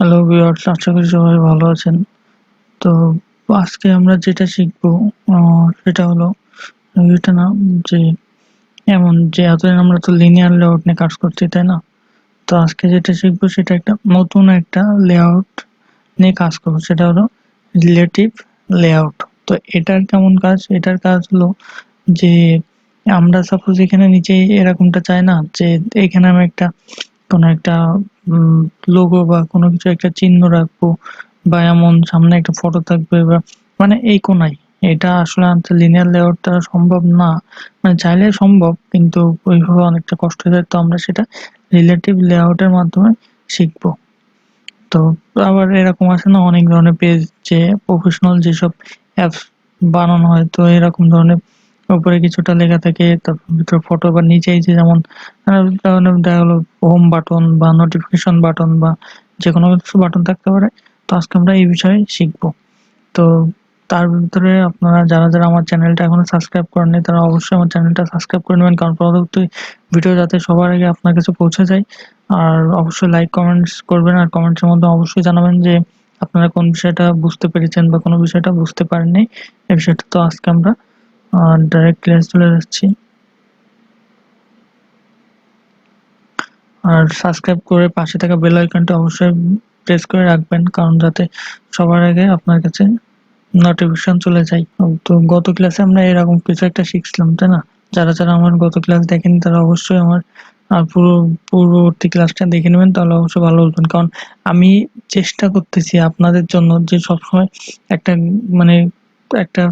Hello viewers, আশা করি সবাই ভালো আছেন। তো আজকে আমরা যেটা শিখবো সেটা হলো এটা না যে এমন যে এতদিন আমরা তো লিনিয়ার লেআউট নিয়ে কাজ করছি, তাই না? তো আজকে যেটা শিখবো সেটা একটা নতুন একটা লেআউট নিয়ে কাজ করবো, সেটা হলো রিলেটিভ লেআউট। তো এটার কেমন কাজ? এটার কাজ হলো যে আমরা সাপোজ এখানে নিচে এরকমটা চাই না যে এখানে আমি একটা কোনো একটা লোগো বা কোনো কিছু একটা চিহ্ন রাখবো, বা এমন সামনে একটা ফটো থাকবে, বা মানে এই কোনায়। এটা আসলে আমাদের লিনিয়ার লেআউট দ্বারা সম্ভব না। মানে চাইলে সম্ভব, কিন্তু ওইভাবে অনেকটা কষ্ট হয়ে যায়। তো আমরা সেটা রিলেটিভ লেআউটের মাধ্যমে শিখবো। তো আবার এরকম আছে না অনেক ধরনের পেজ, যে প্রফেশনাল যেসব অ্যাপস বানানো হয়, তো এরকম ধরনের উপরে কিছুটা লেখা থাকে, তারপর ভিতরে ফটো, বা নিচেই যে যেমন দেখা গেলো হোম বাটন বা নোটিফিকেশন বাটন বা যে কোনো কিছু বাটন থাকতে পারে। তো আজকে আমরা এই বিষয়ে শিখবো। তো তার ভিতরে আপনারা যারা যারা আমার চ্যানেলটা এখনো সাবস্ক্রাইব করেননি, তারা অবশ্যই আমার চ্যানেলটা সাবস্ক্রাইব করে নেবেন, কারণ পরবর্তী ভিডিও যাতে সবার আগে আপনার কাছে পৌঁছে যায়। আর অবশ্যই লাইক কমেন্টস করবেন, আর কমেন্টসের মধ্যে অবশ্যই জানাবেন যে আপনারা কোন বিষয়টা বুঝতে পেরেছেন বা কোনো বিষয়টা বুঝতে পারেননি এই বিষয়টা। তো আজকে আমরা ডাইরেক্ট ক্লাস চলে যাচ্ছি। আর সাবস্ক্রাইব করে পাশে থাকা বেল আইকনটা অবশ্যই প্রেস করে রাখবেন, কারণ যাতে সবার আগে আপনার কাছে নোটিফিকেশন চলে যায়। তো গত ক্লাসে আমরা এরকম কিছু একটা শিখছিলাম, তাই না? যারা যারা আমার গত ক্লাস দেখেনি তারা অবশ্যই আমার পুরো পূর্ববর্তী ক্লাসটা দেখে নেবেন, তাহলে অবশ্যই ভালো বুঝবেন। কারণ আমি চেষ্টা করতেছি আপনাদের জন্য যে সবসময় একটা মানে একটা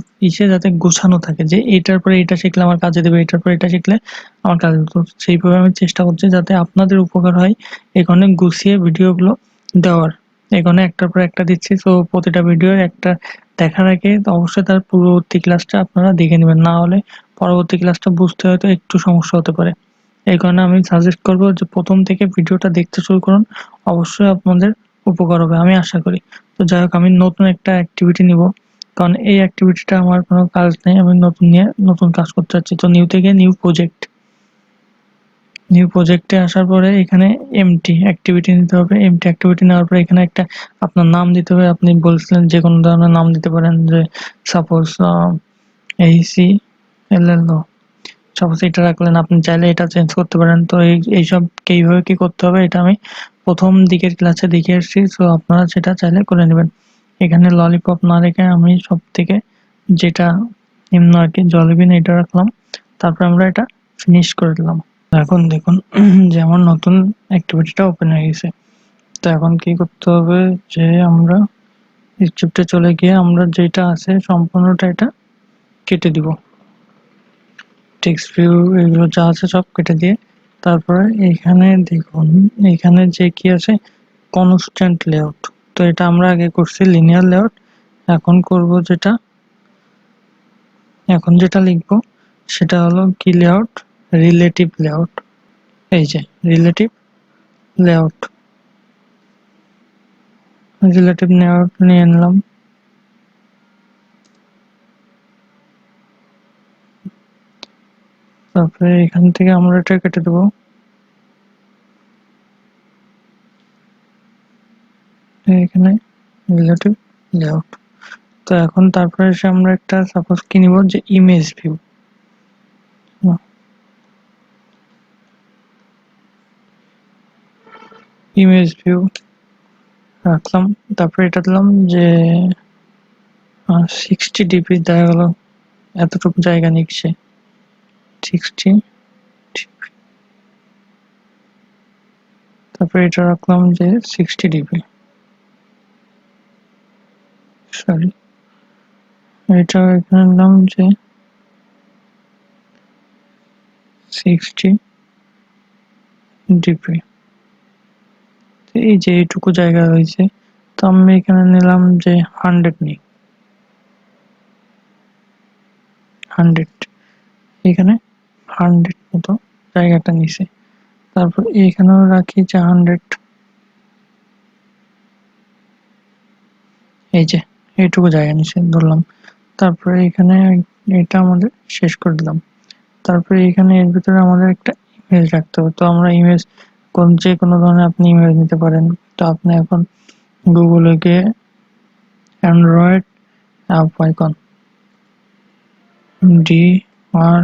যাতে গোছানো থাকে, যে এটার পরে এটা শিখলে আমার কাজে দেবে, এটার পরে এটা শিখলে আমার কাজে দেবে। তো সেইভাবে আমি চেষ্টা করছি যাতে আপনাদের উপকার হয়, এখানে গুছিয়ে ভিডিওগুলো দেওয়ার। এখানে একটার পর একটা দিচ্ছি, তো প্রতিটা ভিডিও একটা দেখার আগে তো অবশ্যই তার পূর্ববর্তী ক্লাসটা আপনারা দেখে নেবেন, না হলে পরবর্তী ক্লাসটা বুঝতে হয়তো একটু সমস্যা হতে পারে। এই কারণে আমি সাজেস্ট করবো যে প্রথম থেকে ভিডিওটা দেখতে শুরু করুন, অবশ্যই আপনাদের উপকার হবে আমি আশা করি। তো যাই হোক, আমি নতুন একটা অ্যাক্টিভিটি নিব, কারণ এই অ্যাক্টিভিটিটা আমার কোনো কাজ নেই, আমি নতুন নিয়ে নতুন কাজ করতে চাচ্ছি। তো নিউ থেকে নিউ প্রজেক্টে আসার পরে এখানে এমটি অ্যাক্টিভিটি নিতে হবে। এমটি অ্যাক্টিভিটি নেওয়ার পরে এখানে একটা আপনার নাম দিতে হবে। আপনি বলছিলেন যে কোনো ধরনের নাম দিতে পারেন, যে সাপোজ এইসি এলএলও, সাপোজ এটা রাখলেন। আপনি চাইলে এটা চেঞ্জ করতে পারেন। তো এইসব এইভাবে কি করতে হবে এটা আমি প্রথম দিকের ক্লাসে দেখে এসেছি, তো আপনারা সেটা চাইলে করে নেবেন। এখানে ললিপপ না রেখে আমি সব থেকে যেটা নিম্ন আর কি জলবিন এটা রাখলাম। তারপর আমরা এটা ফিনিশ করে দিলাম। এখন দেখুন যে আমার নতুন অ্যাক্টিভিটিটা ওপেন হয়ে গেছে। তো এখন কি করতে হবে, যে আমরা স্ক্রিপ্টে চলে গিয়ে আমরা যেটা আছে সম্পূর্ণটা এটা কেটে দিব। টেক্সট ভিউ এগুলো যা আছে সব কেটে দিয়ে তারপরে এইখানে দেখুন, এইখানে যে কি আছে কনস্ট্যান্ট লেআউট। তো এটা আমরা আগে করছি লিনিয়ার লেআউট। এখন করব যেটা, এখন যেটা লিখবো সেটা হলো কি লেআউট, রিলেটিভ লেআউট। এই যে রিলেটিভ লেআউট, রিলেটিভ লেআউট নিয়ে নিলাম। তারপরে এখান থেকে আমরা এটা কেটে দেবো। এখানে রিলেটিভ লেআউট। তো এখন তারপরে এসে আমরা একটা সাপোজ কি নিব, যে ইমেজ ভিউ। ইমেজ ভিউ রাখলাম। তারপরে এটা দিলাম যে 60 ডিপি, দেখা গেল এতটুকু জায়গা নিচ্ছে 60 ডিপি। তারপরে এটা রাখলাম যে 60 ডিপি, সরি এটা এখানে নিলাম যে 60 ডিপি। এই যে এইটুকু জায়গা হয়েছে, তো আমি এখানে নিলাম যে 100 নিই, 100। এখানে 100 মতো জায়গাটা নিছে। তারপর এখানেও রাখি যে 100। এই যে এইটুকু জায়গা নিচে ধরলাম। তারপরে এখানে এটা আমাদের শেষ করে দিলাম। তারপরে এখানে এর ভিতরে আমাদের একটা ইমেজ রাখতে হবে। তো আমরা ইমেজ যে কোনো ধরনের আপনি ইমেজ নিতে পারেন। তো আপনি এখন গুগলে গিয়ে অ্যান্ড্রয়েড অ্যাপ আইকন ডি আর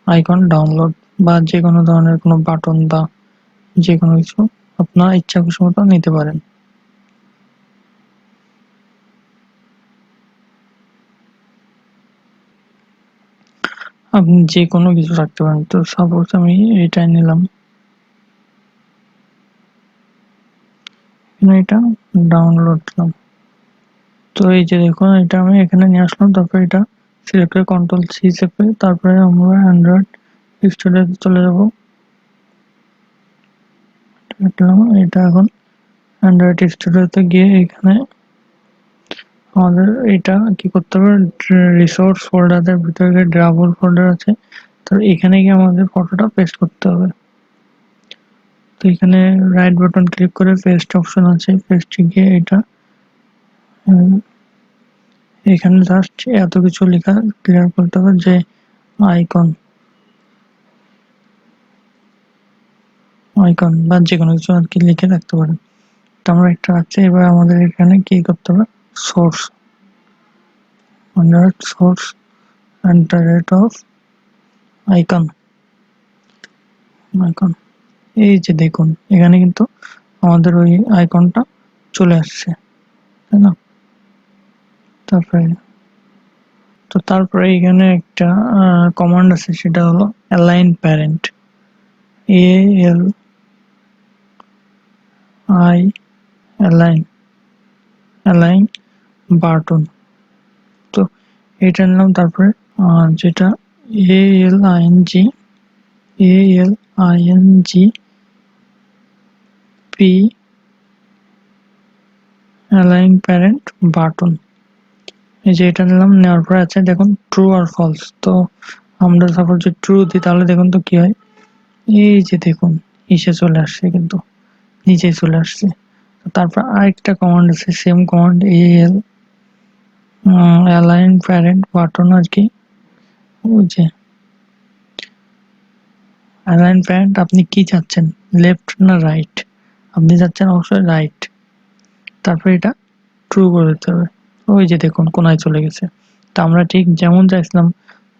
আইকন ডাউনলোড বা যে কোনো ধরনের কোনো বাটন বা যে কোনো কিছু আপনার ইচ্ছা খুশি মতো নিতে পারেন। আপনি যে কোনো কিছু রাখতে পারেন। তো সাপোজ আমি এটাই নিলাম, এটা ডাউনলোড দিলাম। তো এই যে দেখুন এটা আমি এখানে নিয়ে আসলাম, তারপরে এটা সিলেক্ট করে কন্ট্রোল সি চেপে তারপরে আমরা অ্যান্ড্রয়েড স্টুডিওতে চলে যাব। এটা এখন অ্যান্ড্রয়েড স্টুডিওতে গিয়ে এখানে আমাদের এটা কি করতে হবে, রিসোর্স ফোল্ডারের ভিতরে ড্রাবল ফোল্ডার আছে, তো এখানে গিয়ে আমাদের ফটোটা পেস্ট করতে হবে। তো এখানে রাইট বাটন ক্লিক করে পেস্ট অপশন আছে, পেস্টে গিয়ে এটা এখানে জাস্ট এত কিছু লেখা ক্লিয়ার করতে হবে যে আইকন আইকন বা যে কোনো কিছু আর কি লিখে রাখতে পারেন। তো আমরা একটা রাখছি। এবার আমাদের এখানে কি করতে হবে, source under source at the rate of icon icon. এই যে দেখুন এখানে কিন্তু আমাদের ওই আইকনটা চলে আসছে, তাই না? তারপরে এখানে একটা কমান্ড আছে, সেটা হলো align parent, ALI align align button. তো এটা নিলাম। তারপরে যেটা ALING অ্যালাইন প্যারেন্ট বাটন, এই যে এটা নিলাম। নেওয়ার পরে আছে দেখুন ট্রু আর ফলস। তো আমরা সাপোজ যে ট্রু দিই তাহলে দেখুন তো কি হয়, এই যে দেখুন ইসে চলে আসছে, কিন্তু নিচে চলে আসছে। তারপর আরেকটা কমান্ড আছে, same command align parent button আর কি, ওই যে অ্যালাইন প্যারেন্ট আপনি কি চাচ্ছেন, লেফট না রাইট? আপনি চাচ্ছেন অবশ্যই রাইট। তারপরে এটা ট্রু করে দিতে হবে। ওই যে দেখুন কোনায় চলে গেছে। তা আমরা ঠিক যেমন চাইছিলাম।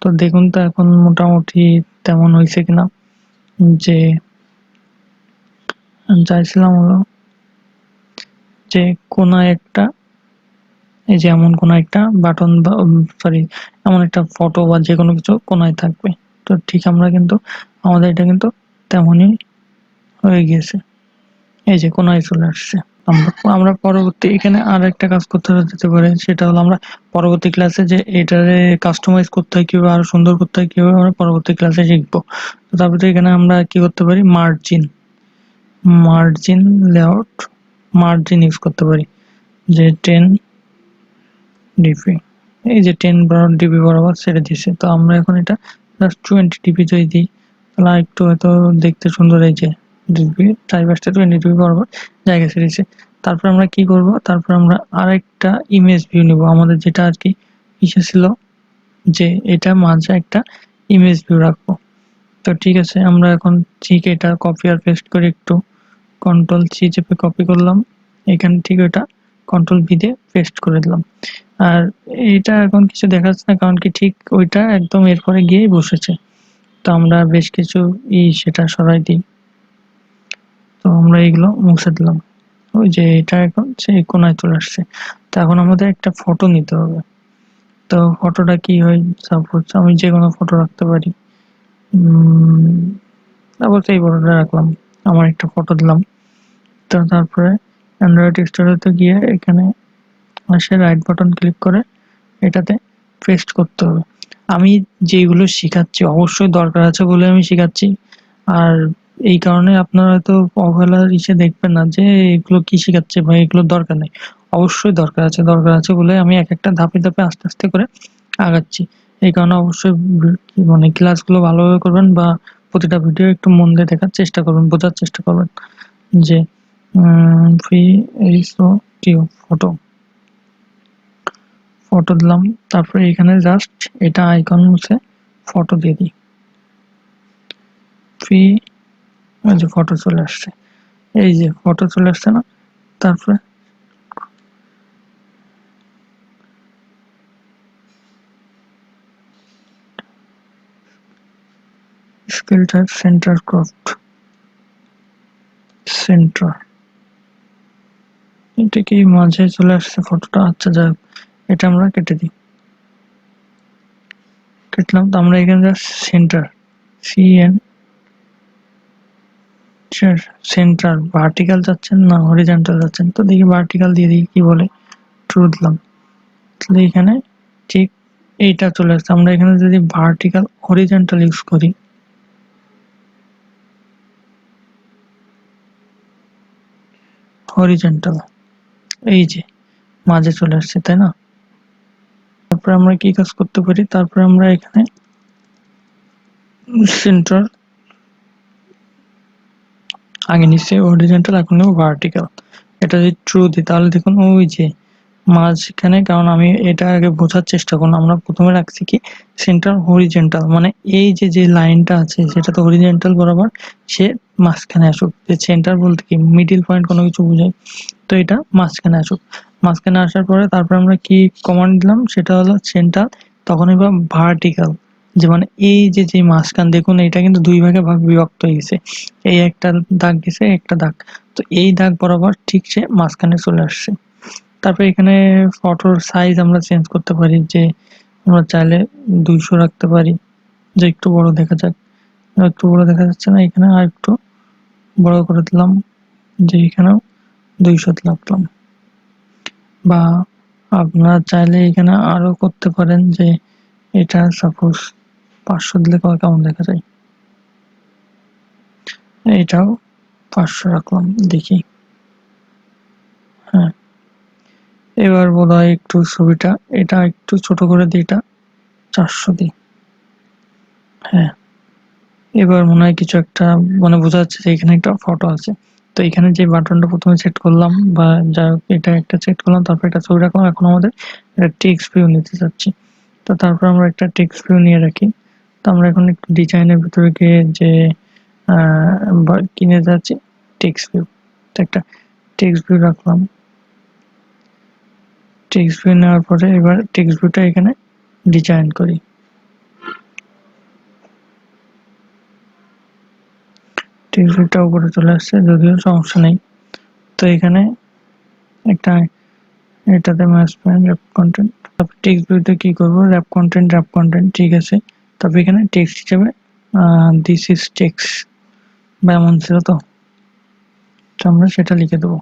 তো দেখুন তো এখন মোটামুটি তেমন হয়েছে কিনা, যে চাইছিলাম হলো যে কোনায় একটা, এই যে এমন কোনো একটা বাটন বা সরি এমন একটা ফটো বা যে কোনো কিছু কোনায় থাকবে। তো ঠিক আমরা কিন্তু আমাদের এটা কিন্তু তেমনই হয়ে গিয়েছে, এই যে কোনায় চলে আসছে। আমরা আমরা পরবর্তী এখানে আর একটা কাজ করতে যেতে পারে, সেটা হলো আমরা পরবর্তী ক্লাসে যে এটারে কাস্টমাইজ করতে হয় কিভাবে, আরো সুন্দর করতে হয় কিভাবে, আমরা পরবর্তী ক্লাসে শিখবো। তো তারপরে এখানে আমরা কি করতে পারি, মার্জিন লেআউট মার্জিন ইউজ করতে পারি, যে 10 ডিপি, এই যে 10 ডিপি বরাবর ছেড়ে দিছে। তো আমরা এখন এটা জাস্ট 20 ডিপি যদি দিই তাহলে একটু হয়তো দেখতে সুন্দর, এই যে ডিপি চারিপাশটা 20 ডিপি বরাবর জায়গা ছেড়েছে। তারপর আমরা কি করব, তারপর আমরা আরেকটা ইমেজ ভিউ নিব, আমাদের যেটা আর কি ইসে ছিল যে এটা মাঝে একটা ইমেজ ভিউ রাখবো। তো ঠিক আছে, আমরা এখন ঠিক এটা কপি আর পেস্ট করে একটু কন্ট্রোল সি চেপে কপি করলাম, এখানে ঠিক ওটা কন্ট্রোল ভি দিয়ে পেস্ট করে দিলাম। আর এইটা এখন কিছু দেখা যাচ্ছে না, কারণ কি ঠিক ওইটা একদম এরপরে গিয়েই বসেছে। তো আমরা বেশ কিছু সেটা সরাই দিই। তো আমরা এগুলো মুছে দিলাম। ওই যে এটা এখন সেই কোনায় চলে আসছে। তো এখন আমাদের একটা ফটো নিতে হবে। তো ফটোটা কি হয়, সাপোজ আমি যে কোনো ফটো রাখতে পারি। তারপর এই ফটোটা রাখলাম, আমার একটা ফটো দিলাম। তো তারপরে অ্যান্ড্রয়েড স্টোরেতে গিয়ে এখানে সে রাইট বাটন ক্লিক করে এটাতে পেস্ট করতে হবে। আমি যেগুলো শিখাচ্ছি অবশ্যই দরকার আছে বলে আমি শিখাচ্ছি। আর এই কারণে আপনারা হয়তো অবহেলার দেখবেন না যে এগুলো কি শিখাচ্ছে বা এগুলোর দরকার নেই। অবশ্যই দরকার আছে বলে আমি এক একটা ধাপে ধাপে আস্তে আস্তে করে আগাচ্ছি। এই কারণে অবশ্যই মানে ক্লাসগুলো ভালোভাবে করবেন বা প্রতিটা ভিডিও একটু মন দিয়ে দেখার চেষ্টা করবেন, বোঝার চেষ্টা করবেন যে ফ্রি ফটো ফটো দিলাম। তারপরে এখানে জাস্ট এটা আইকন মুছে ফটো দিয়ে দিই, ফ্রি, ওই যে ফটো চলে আসছে, এই যে ফটো চলে আসছে না। তারপরে ফিল্টার সেন্টার ক্রপড সেন্টার, এটা কি মাঝে চলে আসছে ফটোটা? আচ্ছা যাই হোক, এটা আমরা কেটে দিই। কাটলাম। তো আমরা এখানে just centre CN centre vertical যাচ্ছেন না হরিজন্টাল যাচ্ছেন, তো দেখি ভার্টিক্যাল দিয়ে দিই, কি বলে ট্রু দিলাম। তাহলে এখানে ঠিক এইটা চলে আসছে। আমরা এখানে যদি ভার্টিক্যাল হরিজন্টাল ইউজ করি, হরিজন্টাল এই যে মাঝে চলে আসছে, তাই না? তারপরে আমরা কি কাজ করতে পারি, তারপরে আমরা এখানে সেন্টার আগে নিচে হরিজন্টাল, এখন নেব ভার্টিক্যাল। এটা যদি ট্রু দিই তাহলে দেখুন ওই যে মাঝখানে, কারণ আমি এটা আগে বোঝার চেষ্টা করুন। আমরা প্রথমে রাখছি কি সেন্টার হরিজন্টাল, মানে এই যে যে লাইনটা আছে সেটা তো হরিজন্টাল বরাবর, সে মাঝখানে আসুক। যে সেন্টার বলতে কি মিডিল পয়েন্ট কোনো কিছু বোঝায়, তো এটা মাঝখানে আসুক। মাঝখানে আসার পরে তারপরে আমরা কি কমান্ড দিলাম, সেটা হলো সেন্টার, তখন এবার ভার্টিক্যাল, যে মানে এই যে যে মাঝখান, দেখুন এটা কিন্তু দুই ভাগে বিভক্ত হয়ে গেছে, এই একটা দাগ গেছে, একটা দাগ, তো এই দাগ বরাবর ঠিক সে মাঝখানে চলে আসছে। তারপরে এখানে ফটোর সাইজ আমরা চেঞ্জ করতে পারি, যে আমরা চাইলে 200 রাখতে পারি, যে একটু বড় দেখা যাক। একটু বড় দেখা যাচ্ছে না, এখানে আর একটু বড় করে দিলাম, যে এখানেও 200 রাখলাম। বা আপনারা চাইলে এখানে আরো করতে পারেন, যে এটা সাপোজ 500 দিলে কেমন দেখা যায়, এটাও 500 রাখলাম, দেখি। হ্যাঁ, এবার বোধহয় একটু ছবিটা এটা একটু ছোট করে দিই, এটা 400 দিই। হ্যাঁ, এবার মনে হয় কিছু একটা মানে বোঝা যাচ্ছে যে এখানে একটা ফটো আছে। তো এখানে যে বাটনটা প্রথমে সেট করলাম, বা যা হোক এটা একটা সেট করলাম, তারপর এটা ছবি রাখলাম। এখন আমাদের একটা টেক্সট ভিউ নিতে চাচ্ছি, তো তারপর আমরা একটা টেক্সট ভিউ নিয়ে রাখি। তো আমরা এখন একটু ডিজাইনের ভিতরে গিয়ে যে কিনে যাচ্ছি টেক্সট ভিউ, তো একটা টেক্সট ভিউ রাখলাম। টেক্সট ভিউ নেওয়ার পরে এবার টেক্সট ভিউটা এখানে ডিজাইন করি। টেক্সট ভিউটা উপরে চলে আসছে, যদিও সমস্যা নেই। তো এখানে একটা এটাতে ম্যাচ পয়েন্ট র্যাপ কন্টেন্ট, তারপর টেক্সট ভিউতে কি করব, র্যাপ কন্টেন্ট ঠিক আছে। তারপর এখানে টেক্সট হিসেবে দিস ইজ টেক্সট বা এমন ছিল, তো আমরা সেটা লিখে দেবো,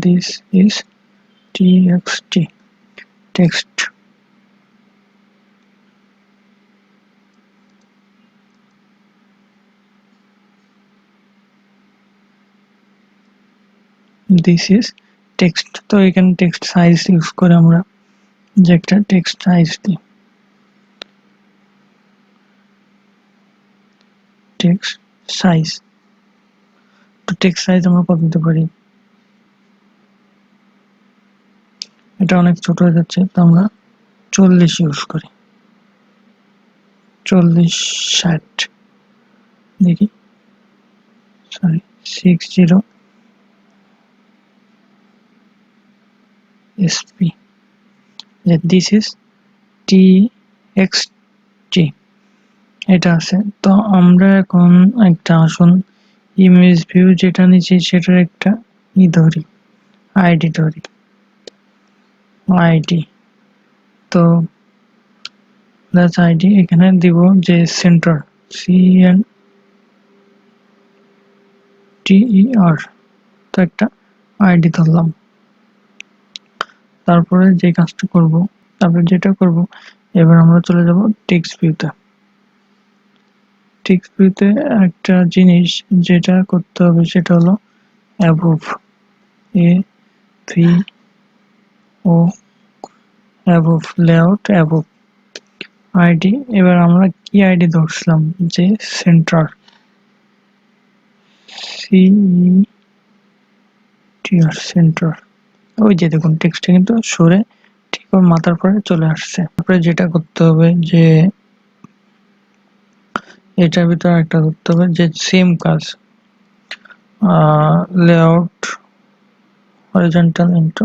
this is TXT text. This is text. তো এখানে টেক্সট সাইজ ইউজ করে আমরা যে একটা টেক্সট সাইজ দিই, টেক্সট সাইজ। তো টেক্সট সাইজ আমরা কত দিতে পারি, এটা অনেক ছোট হয়ে যাচ্ছে, তো আমরা 40 ইউজ করি, 40/60 দেখি, সরি 60 SP, যে দিস ইজ TXT এটা আছে। তো আমরা এখন একটা আসুন ইমেজ ভিউ যেটা নিচে সেটার একটা ধরি, আইডি ধরি, আইডি। তো দ্যাটস আইডি, এখানে দিব যে সেন্টার CNTER, তো একটা আইডি ধরলাম। তারপরে যে কাজটা করব, তারপরে যেটা করব, এবার আমরা চলে যাব টেক্সট ভিউতে। টেক্সট ভিউতে একটা জিনিস যেটা করতে হবে সেটা হলো above, AVO, above layout, above ID. এবার আমরা কি আইডি ধরছিলাম, যে সেন্টার সেন্টার, ওই যে দেখুন টেক্সটটা কিন্তু সরে ঠিক ওর মাথার পরে চলে আসছে। তারপরে যেটা করতে হবে, যে এটার ভিতরে একটা করতে হবে, যে সেম কাজ লেআউট হরিজন্টাল ইনটু